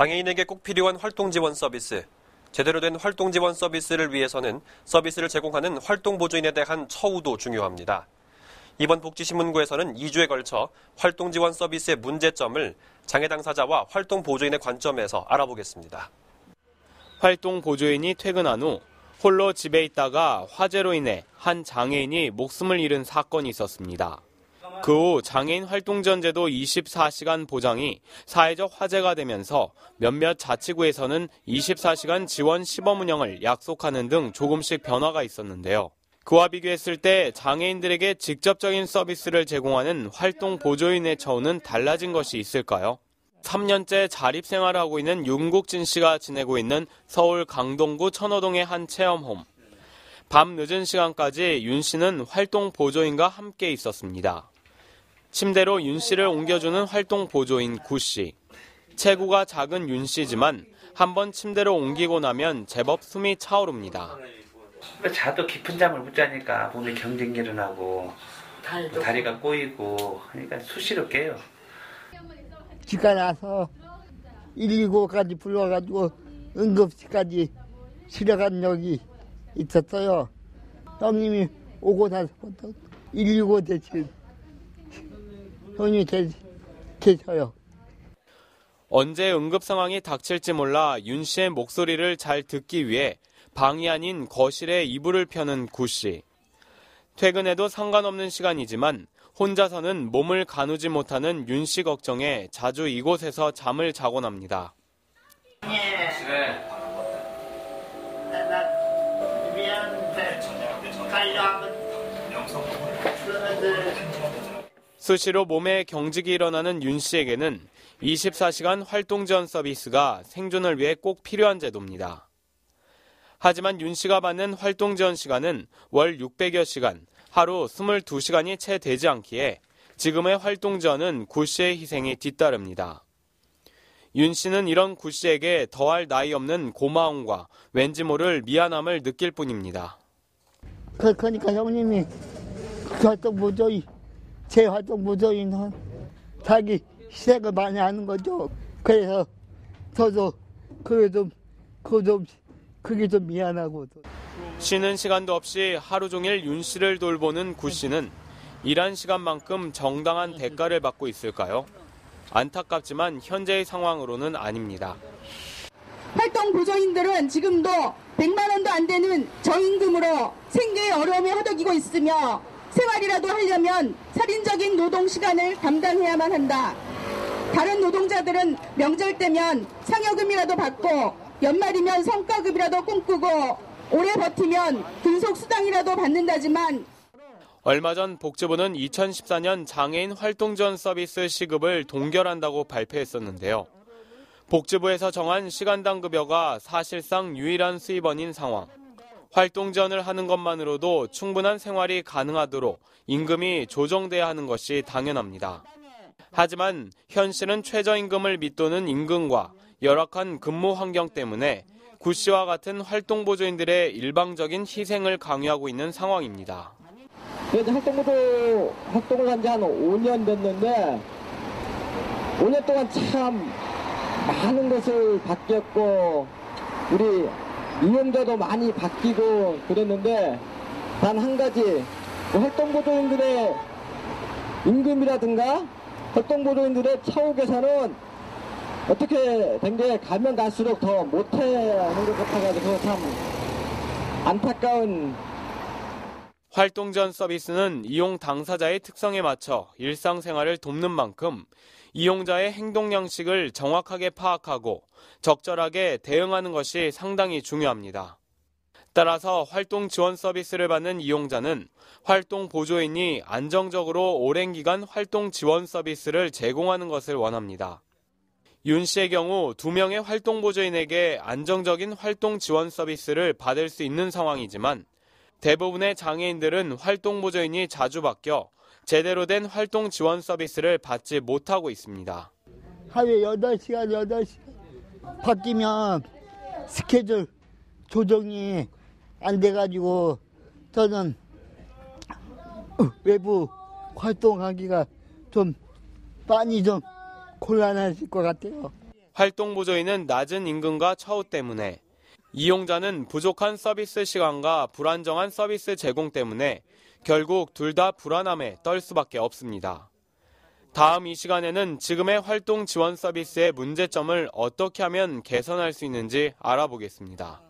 장애인에게 꼭 필요한 활동 지원 서비스. 제대로 된 활동 지원 서비스를 위해서는 서비스를 제공하는 활동 보조인에 대한 처우도 중요합니다. 이번 복지신문고에서는 2주에 걸쳐 활동 지원 서비스의 문제점을 장애 당사자와 활동 보조인의 관점에서 알아보겠습니다. 활동 보조인이 퇴근한 후 홀로 집에 있다가 화재로 인해 한 장애인이 목숨을 잃은 사건이 있었습니다. 그 후 장애인 활동지원제도 24시간 보장이 사회적 화제가 되면서 몇몇 자치구에서는 24시간 지원 시범 운영을 약속하는 등 조금씩 변화가 있었는데요. 그와 비교했을 때 장애인들에게 직접적인 서비스를 제공하는 활동 보조인의 처우는 달라진 것이 있을까요? 3년째 자립생활을 하고 있는 윤국진 씨가 지내고 있는 서울 강동구 천호동의 한 체험홈. 밤 늦은 시간까지 윤 씨는 활동 보조인과 함께 있었습니다. 침대로 윤 씨를 옮겨주는 활동 보조인 구 씨. 체구가 작은 윤 씨지만 한번 침대로 옮기고 나면 제법 숨이 차오릅니다. 자도 깊은 잠을 못 자니까 몸에 경직이 일어나고 다리가 꼬이고 그러니까 수시로 깨요. 지가 나서 119까지 불러가지고 응급실까지 실려간 적이 있었어요. 형님이 오고 나서부터 119 대신 형님이 계셔요. 언제 응급 상황이 닥칠지 몰라 윤 씨의 목소리를 잘 듣기 위해 방이 아닌 거실에 이불을 펴는 구 씨. 퇴근해도 상관없는 시간이지만 혼자서는 몸을 가누지 못하는 윤 씨 걱정에 자주 이곳에서 잠을 자곤 합니다. 수시로 몸에 경직이 일어나는 윤 씨에게는 24시간 활동 지원 서비스가 생존을 위해 꼭 필요한 제도입니다. 하지만 윤 씨가 받는 활동 지원 시간은 월 600여 시간, 하루 22시간이 채 되지 않기에 지금의 활동 지원은 구 씨의 희생이 뒤따릅니다. 윤 씨는 이런 구 씨에게 더할 나위 없는 고마움과 왠지 모를 미안함을 느낄 뿐입니다. 그러니까 형님이 활동 보조인, 제 활동 보조인은 자기 희생을 많이 하는 거죠. 그래서 저도 그게 좀 미안하고. 쉬는 시간도 없이 하루 종일 윤 씨를 돌보는 구 씨는 일한 시간만큼 정당한 대가를 받고 있을까요? 안타깝지만 현재의 상황으로는 아닙니다. 활동 보조인들은 지금도 100만 원도 안 되는 저임금으로 생계의 어려움에 허덕이고 있으며 생활이라도 하려면 살인적인 노동 시간을 감당해야만 한다. 다른 노동자들은 명절 때면 상여금이라도 받고 연말이면 성과급이라도 꿈꾸고 오래 버티면 근속수당이라도 받는다지만 얼마 전 복지부는 2014년 장애인 활동지원 서비스 시급을 동결한다고 발표했었는데요. 복지부에서 정한 시간당 급여가 사실상 유일한 수입원인 상황. 활동지원을 하는 것만으로도 충분한 생활이 가능하도록 임금이 조정돼야 하는 것이 당연합니다. 하지만 현실은 최저임금을 밑도는 임금과 열악한 근무 환경 때문에 구 씨와 같은 활동보조인들의 일방적인 희생을 강요하고 있는 상황입니다. 활동보조 활동을 한 지 한 5년 됐는데 5년 동안 참 많은 것을 바뀌었고 우리 이용자도 많이 바뀌고 그랬는데 단 한 가지 활동보조인들의 임금이라든가 활동보조인들의 처우 개선은 어떻게 된 게 가면 갈수록 더 못하는 것 같아가지고 참 안타까운. 활동지원 서비스는 이용 당사자의 특성에 맞춰 일상생활을 돕는 만큼 이용자의 행동 양식을 정확하게 파악하고 적절하게 대응하는 것이 상당히 중요합니다. 따라서 활동 지원 서비스를 받는 이용자는 활동 보조인이 안정적으로 오랜 기간 활동 지원 서비스를 제공하는 것을 원합니다. 윤 씨의 경우 2명의 활동 보조인에게 안정적인 활동 지원 서비스를 받을 수 있는 상황이지만 대부분의 장애인들은 활동 보조인이 자주 바뀌어 제대로 된 활동 지원 서비스를 받지 못하고 있습니다. 하루에 8시간 바뀌면 스케줄 조정이 안 돼가지고 저는 외부 활동하기가 좀 많이 좀 곤란하실 것 같아요. 활동보조인은 낮은 임금과 처우 때문에, 이용자는 부족한 서비스 시간과 불안정한 서비스 제공 때문에 결국 둘 다 불안함에 떨 수밖에 없습니다. 다음 이 시간에는 지금의 활동 지원 서비스의 문제점을 어떻게 하면 개선할 수 있는지 알아보겠습니다.